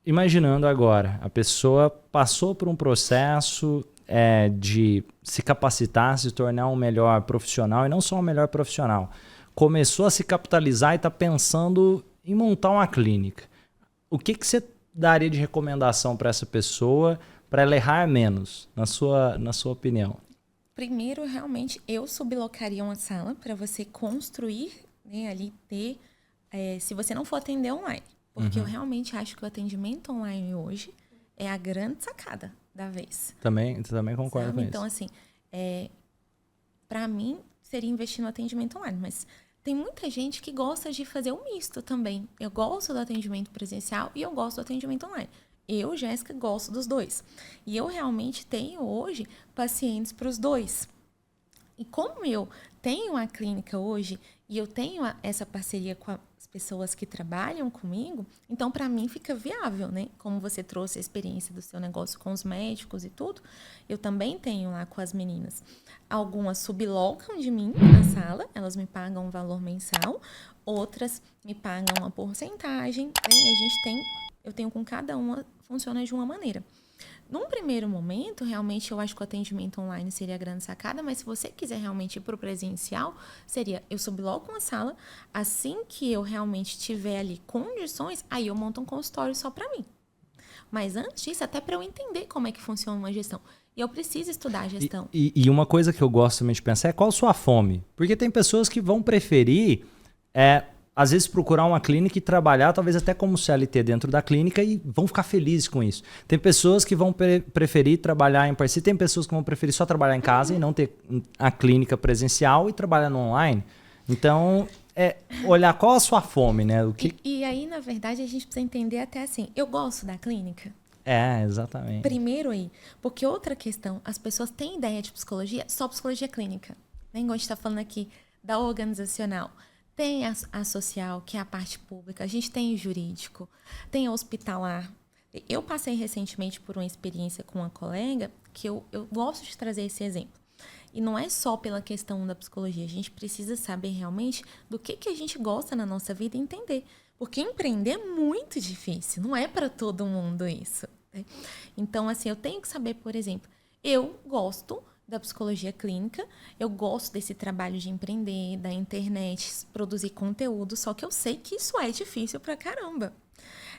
imaginando agora, a pessoa passou por um processo de se capacitar, se tornar um melhor profissional, e não só um melhor profissional. Começou a se capitalizar e está pensando em montar uma clínica. O que você daria de recomendação para essa pessoa para ela errar menos, na sua opinião? Primeiro, realmente, eu sublocaria uma sala para você construir, né, ali ter, se você não for atender online. Porque eu realmente acho que o atendimento online hoje é a grande sacada da vez. Também concordo com então, isso. assim, para mim, seria investir no atendimento online. Mas tem muita gente que gosta de fazer o misto também. Eu gosto do atendimento presencial e eu gosto do atendimento online. Eu, Jéssica, gosto dos dois. E eu realmente tenho hoje pacientes para os dois. E como eu tenho a clínica hoje e eu tenho essa parceria com as pessoas que trabalham comigo, então para mim fica viável, né? Como você trouxe a experiência do seu negócio com os médicos e tudo, eu também tenho lá com as meninas. Algumas sublocam de mim na sala, elas me pagam um valor mensal, outras me pagam uma porcentagem, né? E eu tenho com cada uma, funciona de uma maneira. Num primeiro momento, realmente, eu acho que o atendimento online seria a grande sacada, mas se você quiser realmente ir para o presencial, seria, eu subloco uma sala, assim que eu realmente tiver ali condições, aí eu monto um consultório só para mim. Mas antes disso, até para eu entender como é que funciona uma gestão. E eu preciso estudar a gestão. E uma coisa que eu gosto também de pensar é qual a sua fome. Porque tem pessoas que vão preferir... às vezes procurar uma clínica e trabalhar, talvez até como CLT dentro da clínica, e vão ficar felizes com isso. Tem pessoas que vão preferir trabalhar em parceria, tem pessoas que vão preferir só trabalhar em casa e não ter a clínica presencial e trabalhar no online. Então, olhar qual a sua fome, né? E aí, na verdade, a gente precisa entender até assim, eu gosto da clínica? Exatamente. Primeiro aí, porque outra questão, as pessoas têm ideia de psicologia, só psicologia clínica. Nem igual a gente está falando aqui da organizacional. Tem a social, que é a parte pública. A gente tem o jurídico, tem o hospitalar. Eu passei recentemente por uma experiência com uma colega que eu gosto de trazer esse exemplo. E não é só pela questão da psicologia. A gente precisa saber realmente do que a gente gosta na nossa vida e entender. Porque empreender é muito difícil. Não é para todo mundo isso, né? Então, assim, eu tenho que saber, por exemplo, eu gosto da psicologia clínica, eu gosto desse trabalho de empreender, da internet, produzir conteúdo, só que eu sei que isso é difícil pra caramba.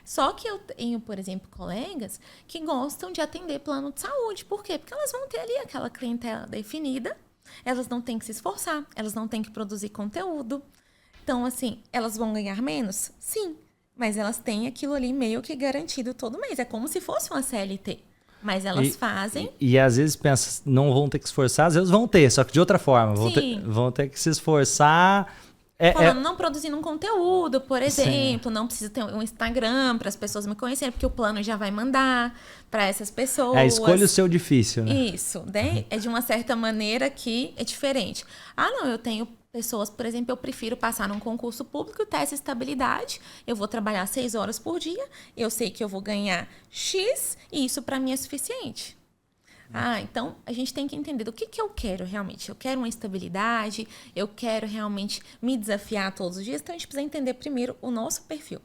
Só que eu tenho, por exemplo, colegas que gostam de atender plano de saúde. Por quê? Porque elas vão ter ali aquela clientela definida, elas não têm que se esforçar, elas não têm que produzir conteúdo. Então, assim, elas vão ganhar menos? Sim, mas elas têm aquilo ali meio que garantido todo mês. É como se fosse uma CLT. Mas elas fazem... E às vezes pensa, não vão ter que se esforçar, às vezes vão ter, só que de outra forma. Vão ter que se esforçar... Falando, não produzindo um conteúdo, por exemplo. Sim. Não precisa ter um Instagram para as pessoas me conhecerem, porque o plano já vai mandar para essas pessoas. Escolha o seu difícil, né? Isso, né? É de uma certa maneira que é diferente. Não, eu tenho pessoas, por exemplo, eu prefiro passar num concurso público, ter essa estabilidade, eu vou trabalhar 6 horas por dia, eu sei que eu vou ganhar X e isso para mim é suficiente. Então a gente tem que entender do que eu quero realmente. Eu quero uma estabilidade, eu quero realmente me desafiar todos os dias, então a gente precisa entender primeiro o nosso perfil.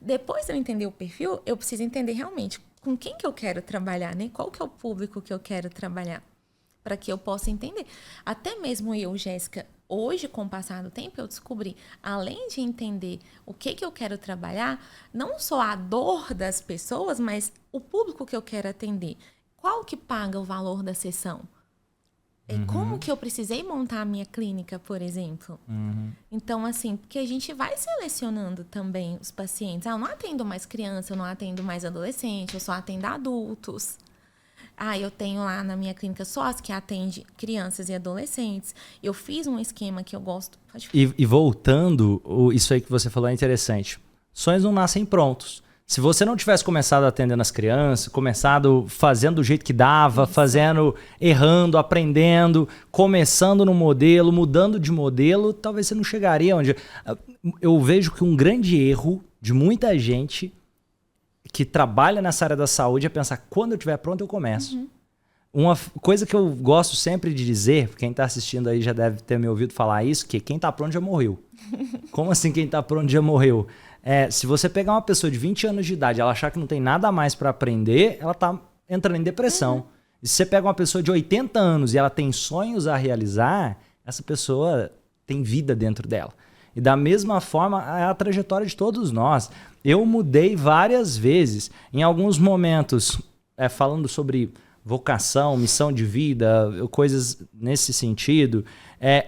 Depois de eu entender o perfil, eu preciso entender realmente com quem que eu quero trabalhar, né? Qual que é o público que eu quero trabalhar, para que eu possa entender. Até mesmo eu, Jéssica, hoje, com o passar do tempo, eu descobri, além de entender o que eu quero trabalhar, não só a dor das pessoas, mas o público que eu quero atender. Qual que paga o valor da sessão? Como que eu precisei montar a minha clínica, por exemplo? Então, assim, porque a gente vai selecionando também os pacientes. Eu não atendo mais criança, eu não atendo mais adolescente, eu só atendo adultos. Eu tenho lá na minha clínica só as que atende crianças e adolescentes. Eu fiz um esquema que eu gosto. E voltando, isso aí que você falou é interessante. Sonhos não nascem prontos. Se você não tivesse começado atendendo as crianças, começado fazendo do jeito que dava, errando, aprendendo, começando no modelo, mudando de modelo, talvez você não chegaria onde... Eu vejo que um grande erro de muita gente que trabalha nessa área da saúde é pensar, quando eu estiver pronto, eu começo. Uma coisa que eu gosto sempre de dizer, quem está assistindo aí já deve ter me ouvido falar isso, que quem está pronto já morreu. Como assim quem está pronto já morreu? Se você pegar uma pessoa de 20 anos de idade, ela achar que não tem nada mais para aprender, ela tá entrando em depressão. E se você pega uma pessoa de 80 anos e ela tem sonhos a realizar, essa pessoa tem vida dentro dela. E da mesma forma, é a trajetória de todos nós. Eu mudei várias vezes. Em alguns momentos, falando sobre vocação, missão de vida, coisas nesse sentido.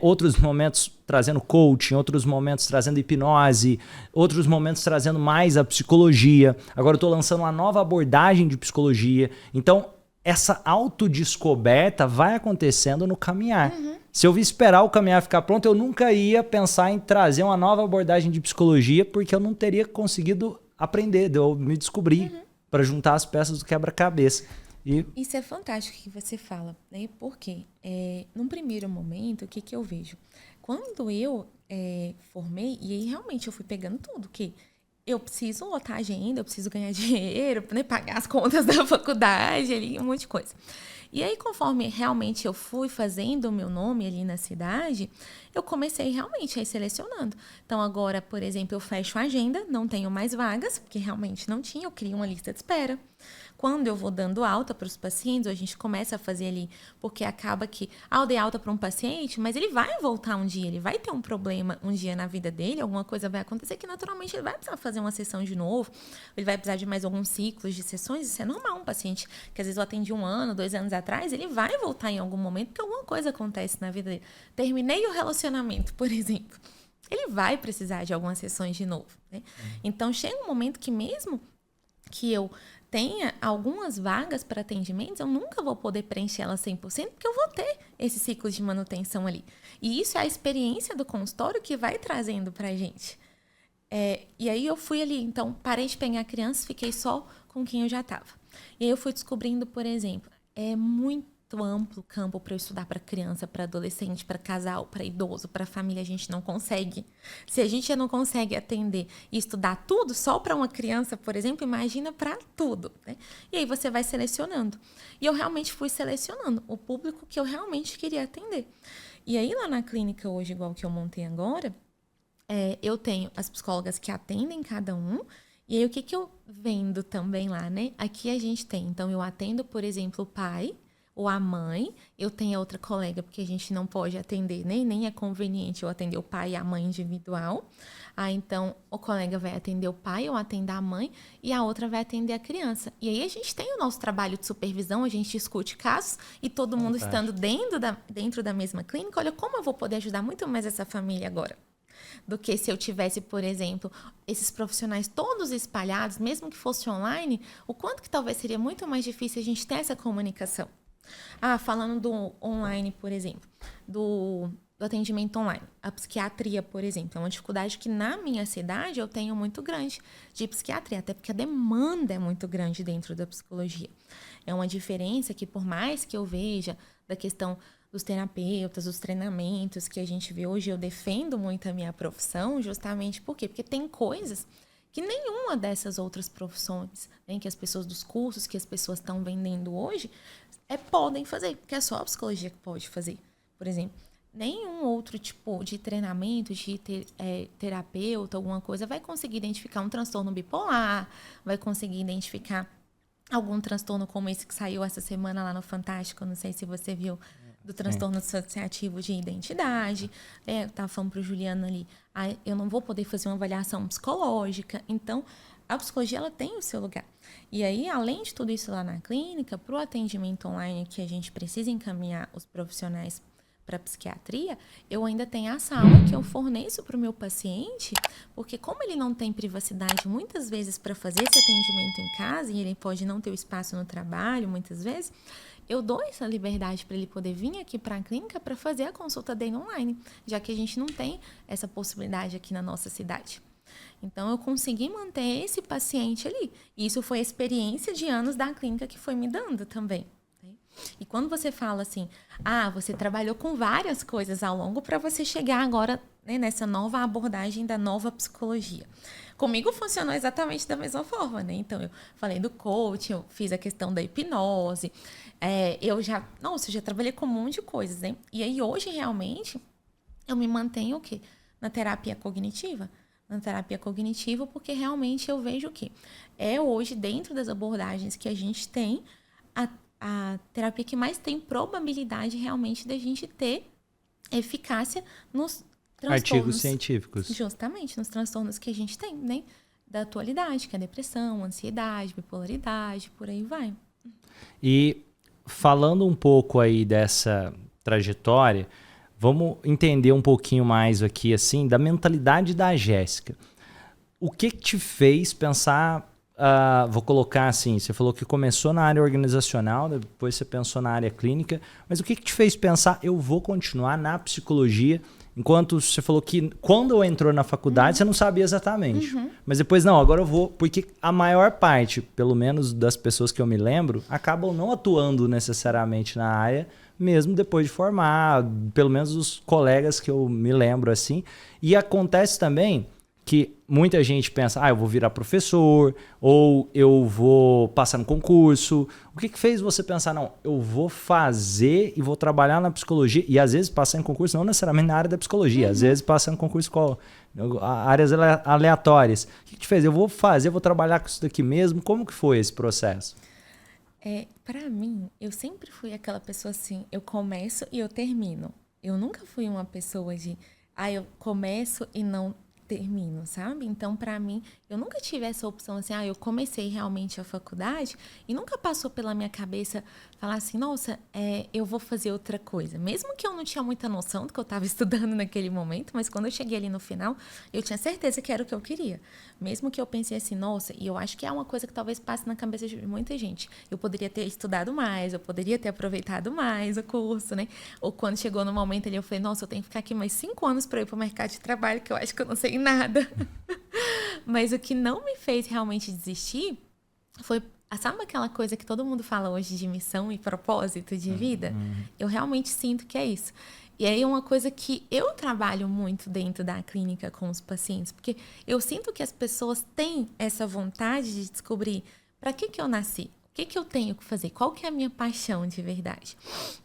Outros momentos trazendo coaching, outros momentos trazendo hipnose, outros momentos trazendo mais a psicologia. Agora eu estou lançando uma nova abordagem de psicologia. Então, essa autodescoberta vai acontecendo no caminhar. Se eu esperar o caminhar ficar pronto, eu nunca ia pensar em trazer uma nova abordagem de psicologia, porque eu não teria conseguido aprender, eu me descobrir para juntar as peças do quebra-cabeça. Isso é fantástico que você fala, né? Porque, num primeiro momento, o que eu vejo? Quando eu formei, e aí realmente eu fui pegando tudo, que eu preciso lotar a agenda, eu preciso ganhar dinheiro, né? Pagar as contas da faculdade, ali, um monte de coisa. E aí, conforme realmente eu fui fazendo o meu nome ali na cidade, eu comecei realmente a ir selecionando. Então, agora, por exemplo, eu fecho a agenda, não tenho mais vagas, porque realmente não tinha, eu crio uma lista de espera. Quando eu vou dando alta para os pacientes, a gente começa a fazer ali, porque acaba que, eu dei alta para um paciente, mas ele vai voltar um dia, ele vai ter um problema um dia na vida dele, alguma coisa vai acontecer que naturalmente ele vai precisar fazer uma sessão de novo, ele vai precisar de mais alguns ciclos de sessões, isso é normal, um paciente que às vezes eu atendi 1 ano, 2 anos atrás, ele vai voltar em algum momento, porque alguma coisa acontece na vida dele. Terminei o relacionamento, por exemplo, ele vai precisar de algumas sessões de novo, né? Então, chega um momento que mesmo que eu tenha algumas vagas para atendimentos, eu nunca vou poder preencher elas 100%, porque eu vou ter esse ciclo de manutenção ali. E isso é a experiência do consultório que vai trazendo para a gente. E aí eu fui ali, então parei de pegar crianças, fiquei só com quem eu já estava. E aí eu fui descobrindo, por exemplo, é muito amplo campo para eu estudar para criança, para adolescente, para casal, para idoso, para família. A gente não consegue. Se a gente já não consegue atender e estudar tudo só para uma criança, por exemplo, imagina para tudo, né? E aí você vai selecionando. E eu realmente fui selecionando o público que eu realmente queria atender. E aí lá na clínica hoje, igual que eu montei agora, eu tenho as psicólogas que atendem cada um. E aí o que eu vendo também lá, né? Aqui a gente tem, então eu atendo, por exemplo, o pai ou a mãe. Eu tenho a outra colega, porque a gente não pode atender, né? Nem é conveniente eu atender o pai e a mãe individual. Então, o colega vai atender o pai, eu atendo a mãe, e a outra vai atender a criança. E aí a gente tem o nosso trabalho de supervisão, a gente discute casos, e todo mundo estando dentro da mesma clínica. Olha como eu vou poder ajudar muito mais essa família agora do que se eu tivesse, por exemplo, esses profissionais todos espalhados, mesmo que fosse online, o quanto que talvez seria muito mais difícil a gente ter essa comunicação. Falando do online, por exemplo, do atendimento online. A psiquiatria, por exemplo, é uma dificuldade que na minha cidade eu tenho muito grande de psiquiatria, até porque a demanda é muito grande dentro da psicologia. É uma diferença que, por mais que eu veja da questão dos terapeutas, dos treinamentos que a gente vê hoje, eu defendo muito a minha profissão, justamente por quê? Porque tem coisas que nenhuma dessas outras profissões, né, que as pessoas dos cursos, que as pessoas estão vendendo hoje, podem fazer, porque é só a psicologia que pode fazer. Por exemplo, nenhum outro tipo de treinamento, de terapeuta, alguma coisa, vai conseguir identificar um transtorno bipolar, vai conseguir identificar algum transtorno como esse que saiu essa semana lá no Fantástico, não sei se você viu, do transtorno dissociativo de identidade. Eu estava falando para o Juliano ali, eu não vou poder fazer uma avaliação psicológica. Então, a psicologia ela tem o seu lugar. E aí, além de tudo isso lá na clínica, para o atendimento online que a gente precisa encaminhar os profissionais para a psiquiatria, eu ainda tenho a sala que eu forneço para o meu paciente, porque como ele não tem privacidade muitas vezes para fazer esse atendimento em casa, e ele pode não ter o espaço no trabalho muitas vezes, eu dou essa liberdade para ele poder vir aqui para a clínica para fazer a consulta dele online, já que a gente não tem essa possibilidade aqui na nossa cidade. Então, eu consegui manter esse paciente ali. E isso foi a experiência de anos da clínica que foi me dando também. E quando você fala assim, você trabalhou com várias coisas ao longo para você chegar agora, né, nessa nova abordagem da nova psicologia. Comigo funcionou exatamente da mesma forma, né? Então, eu falei do coaching, eu fiz a questão da hipnose. Eu já trabalhei com um monte de coisas, né? E aí, hoje, realmente, eu me mantenho o quê? Na terapia cognitiva. na terapia cognitiva, porque realmente eu vejo que é hoje, dentro das abordagens que a gente tem, a terapia que mais tem probabilidade realmente da gente ter eficácia nos transtornos. Artigos científicos. Justamente, nos transtornos que a gente tem, né? Da atualidade, que é a depressão, ansiedade, bipolaridade, por aí vai. E falando um pouco aí dessa trajetória, vamos entender um pouquinho mais aqui, assim, da mentalidade da Jéssica. O que te fez pensar, vou colocar assim, você falou que começou na área organizacional, depois você pensou na área clínica, mas o que te fez pensar, eu vou continuar na psicologia, enquanto você falou que quando entrou na faculdade, você não sabia exatamente. Mas depois, não, agora eu vou, porque a maior parte, pelo menos das pessoas que eu me lembro, acabam não atuando necessariamente na área, mesmo depois de formar, pelo menos os colegas que eu me lembro assim. E acontece também que muita gente pensa, eu vou virar professor, ou eu vou passar no concurso. O que fez você pensar, não, eu vou fazer e vou trabalhar na psicologia, e às vezes passar em concurso não necessariamente na área da psicologia, às vezes passar em concurso com áreas aleatórias. O que te fez? Eu vou fazer, eu vou trabalhar com isso daqui mesmo. Como que foi esse processo? Para mim, eu sempre fui aquela pessoa assim, eu começo e eu termino. Eu nunca fui uma pessoa de, eu começo e não termino, sabe? Então, para mim, eu nunca tive essa opção assim, eu comecei realmente a faculdade e nunca passou pela minha cabeça falar assim, nossa, eu vou fazer outra coisa. Mesmo que eu não tinha muita noção do que eu estava estudando naquele momento, mas quando eu cheguei ali no final, eu tinha certeza que era o que eu queria. Mesmo que eu pensei assim, nossa, e eu acho que é uma coisa que talvez passe na cabeça de muita gente. Eu poderia ter estudado mais, eu poderia ter aproveitado mais o curso, né? Ou quando chegou no momento ali, eu falei, nossa, eu tenho que ficar aqui mais 5 anos para ir para o mercado de trabalho, que eu acho que eu não sei nada. Mas o que não me fez realmente desistir foi, sabe aquela coisa que todo mundo fala hoje de missão e propósito de vida? Eu realmente sinto que é isso. E aí é uma coisa que eu trabalho muito dentro da clínica com os pacientes, porque eu sinto que as pessoas têm essa vontade de descobrir para que eu nasci, o que eu tenho que fazer, qual que é a minha paixão de verdade.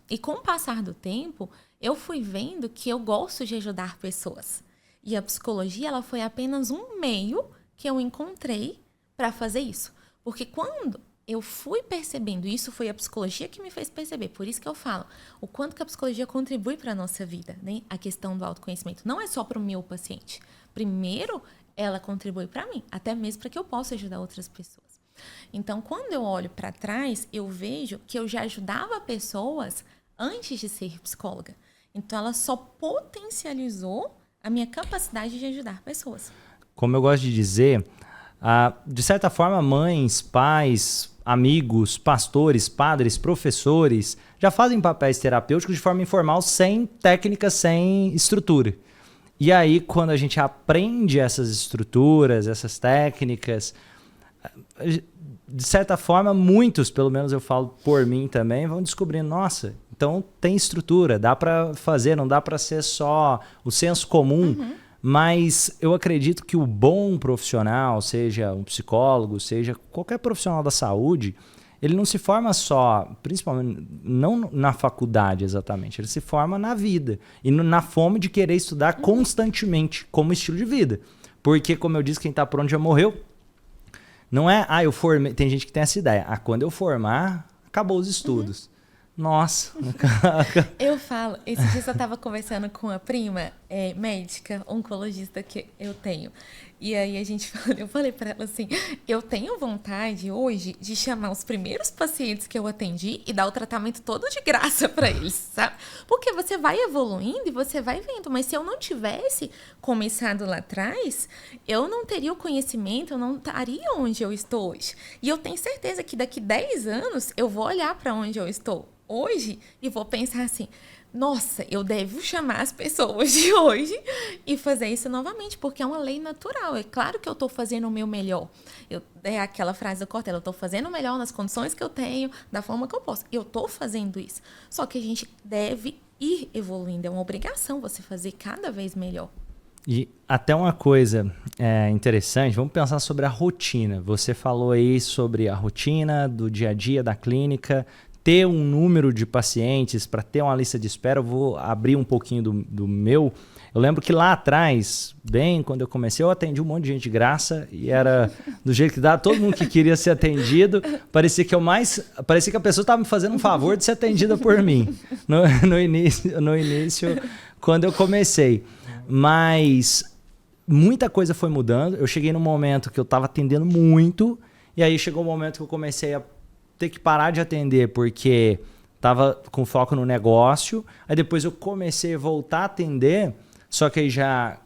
E com o passar do tempo, eu fui vendo que eu gosto de ajudar pessoas. E a psicologia, ela foi apenas um meio que eu encontrei para fazer isso. Porque quando eu fui percebendo isso, foi a psicologia que me fez perceber. Por isso que eu falo o quanto que a psicologia contribui para a nossa vida, né? A questão do autoconhecimento não é só para o meu paciente. Primeiro, ela contribui para mim, até mesmo para que eu possa ajudar outras pessoas. Então, quando eu olho para trás, eu vejo que eu já ajudava pessoas antes de ser psicóloga. Então, ela só potencializou a minha capacidade de ajudar pessoas. Como eu gosto de dizer, de certa forma, mães, pais, amigos, pastores, padres, professores já fazem papéis terapêuticos de forma informal, sem técnica, sem estrutura. E aí, quando a gente aprende essas estruturas, essas técnicas, de certa forma, muitos, pelo menos eu falo por mim também, vão descobrindo, nossa, então tem estrutura, dá para fazer, não dá para ser só o senso comum, mas eu acredito que o bom profissional, seja um psicólogo, seja qualquer profissional da saúde, ele não se forma só, principalmente, não na faculdade exatamente, ele se forma na vida e na fome de querer estudar constantemente como estilo de vida. Porque, como eu disse, quem está pronto já morreu. Não é, eu formei, tem gente que tem essa ideia, quando eu formar, acabou os estudos. Nossa. Eu falo, esse dia eu estava conversando com a prima médica, oncologista que eu tenho. E aí eu falei para ela assim, eu tenho vontade hoje de chamar os primeiros pacientes que eu atendi e dar o tratamento todo de graça para eles, sabe? Porque você vai evoluindo e você vai vendo, mas se eu não tivesse começado lá atrás, eu não teria o conhecimento, eu não estaria onde eu estou hoje. E eu tenho certeza que daqui 10 anos eu vou olhar para onde eu estou hoje e vou pensar assim, nossa, eu devo chamar as pessoas de hoje e fazer isso novamente, porque é uma lei natural. É claro que eu estou fazendo o meu melhor. É aquela frase da Cortella, eu estou fazendo o melhor nas condições que eu tenho, da forma que eu posso. Eu estou fazendo isso. Só que a gente deve ir evoluindo. É uma obrigação você fazer cada vez melhor. E até uma coisa interessante, vamos pensar sobre a rotina. Você falou aí sobre a rotina do dia a dia da clínica, ter um número de pacientes, para ter uma lista de espera, eu vou abrir um pouquinho do meu. Eu lembro que lá atrás, bem quando eu comecei, eu atendi um monte de gente de graça e era do jeito que dá, todo mundo que queria ser atendido, parecia que a pessoa estava me fazendo um favor de ser atendida por mim no início, quando eu comecei. Mas muita coisa foi mudando. Eu cheguei num momento que eu estava atendendo muito, e aí chegou um momento que eu comecei a ter que parar de atender porque estava com foco no negócio. Aí depois eu comecei a voltar a atender, só que aí já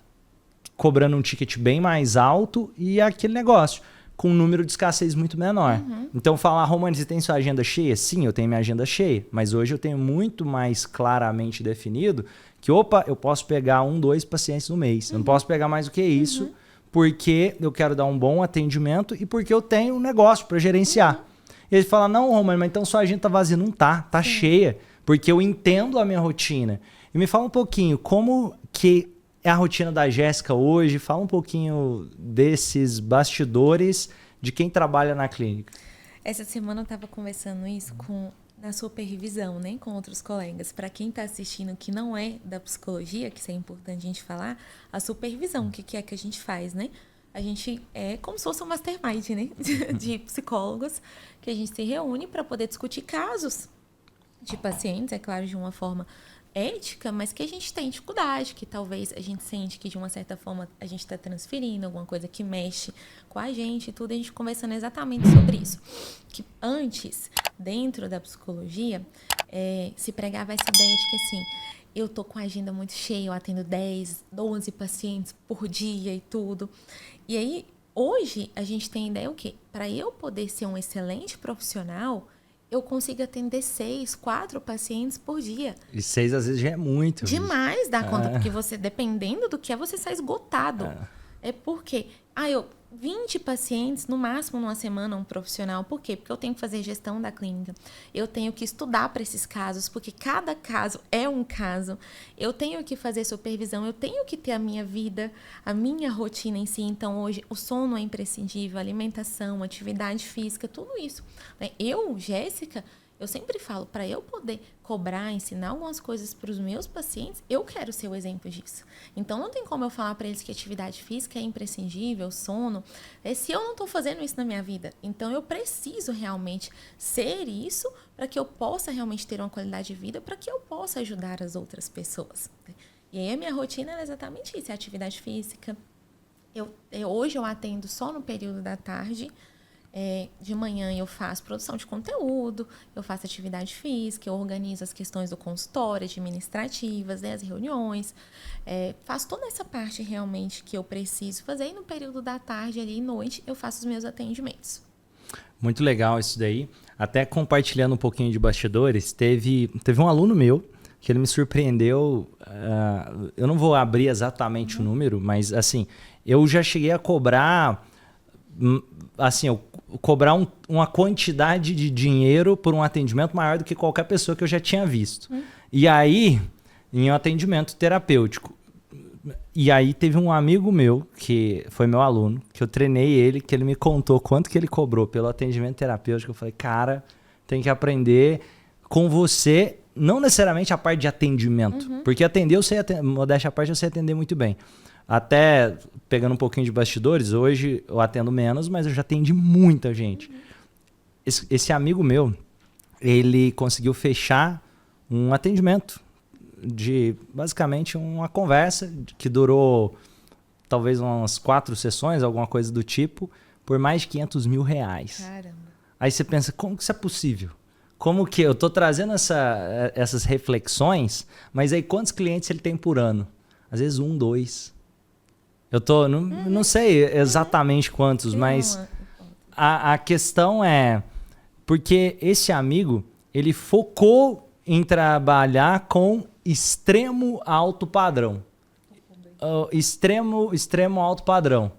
cobrando um ticket bem mais alto e aquele negócio com um número de escassez muito menor. Então falar, Romani, você tem sua agenda cheia? Sim, eu tenho minha agenda cheia, mas hoje eu tenho muito mais claramente definido que, opa, eu posso pegar 1, 2 pacientes no mês. Eu não posso pegar mais do que isso, porque eu quero dar um bom atendimento e porque eu tenho um negócio para gerenciar. E ele fala, não, Romani, mas então sua agenda tá vazia. Não tá cheia, porque eu entendo a minha rotina. E me fala um pouquinho, como que é a rotina da Jéssica hoje? Fala um pouquinho desses bastidores de quem trabalha na clínica. Essa semana eu estava conversando isso na supervisão, né, com outros colegas. Para quem está assistindo que não é da psicologia, que isso é importante a gente falar, a supervisão, o que é que a gente faz, né? A gente é como se fosse um mastermind, né, de psicólogos, que a gente se reúne para poder discutir casos de pacientes, é claro, de uma forma ética, mas que a gente tem dificuldade, que talvez a gente sente que de uma certa forma a gente está transferindo alguma coisa que mexe com a gente e tudo, a gente conversando exatamente sobre isso. Que antes, dentro da psicologia, se pregava essa ideia de que assim, eu tô com a agenda muito cheia, eu atendo 10, 12 pacientes por dia e tudo. E aí, hoje, a gente tem ideia o quê? Para eu poder ser um excelente profissional, eu consigo atender 6, 4 pacientes por dia. E 6 às vezes já é muito. Demais dá conta, porque você, dependendo do que você sai esgotado. É porque, 20 pacientes, no máximo numa semana, um profissional. Por quê? Porque eu tenho que fazer gestão da clínica. Eu tenho que estudar para esses casos, porque cada caso é um caso. Eu tenho que fazer supervisão, eu tenho que ter a minha vida, a minha rotina em si. Então, hoje, o sono é imprescindível, alimentação, atividade física, tudo isso. Eu, Jéssica, eu sempre falo, para eu poder cobrar, ensinar algumas coisas para os meus pacientes, eu quero ser o exemplo disso. Então, não tem como eu falar para eles que atividade física é imprescindível, sono, se eu não estou fazendo isso na minha vida. Então, eu preciso realmente ser isso para que eu possa realmente ter uma qualidade de vida, para que eu possa ajudar as outras pessoas. E aí, a minha rotina é exatamente isso, é atividade física. Hoje eu atendo só no período da tarde. De manhã eu faço produção de conteúdo, eu faço atividade física, eu organizo as questões do consultório, administrativas, as reuniões, faço toda essa parte realmente que eu preciso fazer, e no período da tarde ali, noite, eu faço os meus atendimentos. Muito legal isso daí. Até compartilhando um pouquinho de bastidores, teve um aluno meu que ele me surpreendeu, eu não vou abrir exatamente o número, mas assim, eu já cheguei a cobrar... assim, eu cobrar uma quantidade de dinheiro por um atendimento maior do que qualquer pessoa que eu já tinha visto. E aí, em um atendimento terapêutico, e aí teve um amigo meu, que foi meu aluno, que eu treinei ele, que ele me contou quanto que ele cobrou pelo atendimento terapêutico. Eu falei, cara, tem que aprender com você, não necessariamente a parte de atendimento, porque atender, modéstia à parte, eu sei atender muito bem. Até pegando um pouquinho de bastidores, hoje eu atendo menos, mas eu já atendi muita gente. Esse amigo meu, ele conseguiu fechar um atendimento de basicamente uma conversa que durou talvez umas 4 sessões, alguma coisa do tipo, por mais de R$500 mil. Caramba. Aí você pensa, como que isso é possível? Como que eu tô trazendo essas reflexões, mas aí quantos clientes ele tem por ano? Às vezes 1, 2. Eu não sei exatamente quantos, mas a questão é porque esse amigo, ele focou em trabalhar com extremo alto padrão. Extremo alto padrão.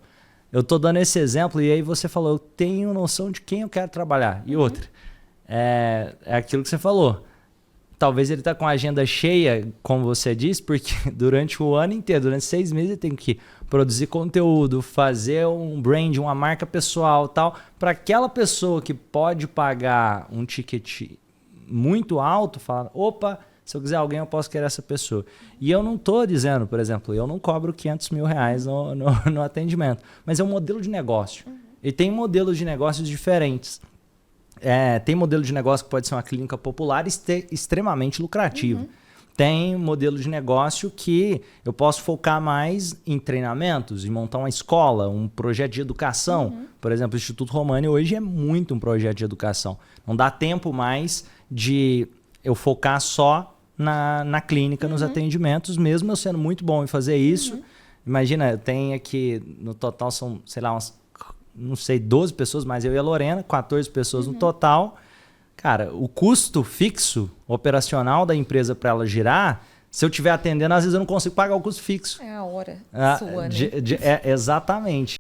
Eu tô dando esse exemplo e aí você falou, eu tenho noção de quem eu quero trabalhar. E outra, é aquilo que você falou. Talvez ele tá com a agenda cheia, como você disse, porque durante o ano inteiro, durante 6 meses, ele tem que produzir conteúdo, fazer um brand, uma marca pessoal, tal, para aquela pessoa que pode pagar um ticket muito alto, fala, opa, se eu quiser alguém, eu posso querer essa pessoa. E eu não estou dizendo, por exemplo, eu não cobro R$500 mil no atendimento, mas é um modelo de negócio. E tem modelos de negócios diferentes. Tem modelo de negócio que pode ser uma clínica popular extremamente lucrativa. Tem modelo de negócio que eu posso focar mais em treinamentos, em montar uma escola, um projeto de educação. Por exemplo, o Instituto Romani hoje é muito um projeto de educação. Não dá tempo mais de eu focar só na clínica, nos atendimentos, mesmo eu sendo muito bom em fazer isso. Imagina, tem aqui, no total são, sei lá, umas, não sei, 12 pessoas, mas eu e a Lorena, 14 pessoas no total. Cara, o custo fixo operacional da empresa para ela girar, se eu estiver atendendo, às vezes eu não consigo pagar o custo fixo. É a hora sua, né? Exatamente.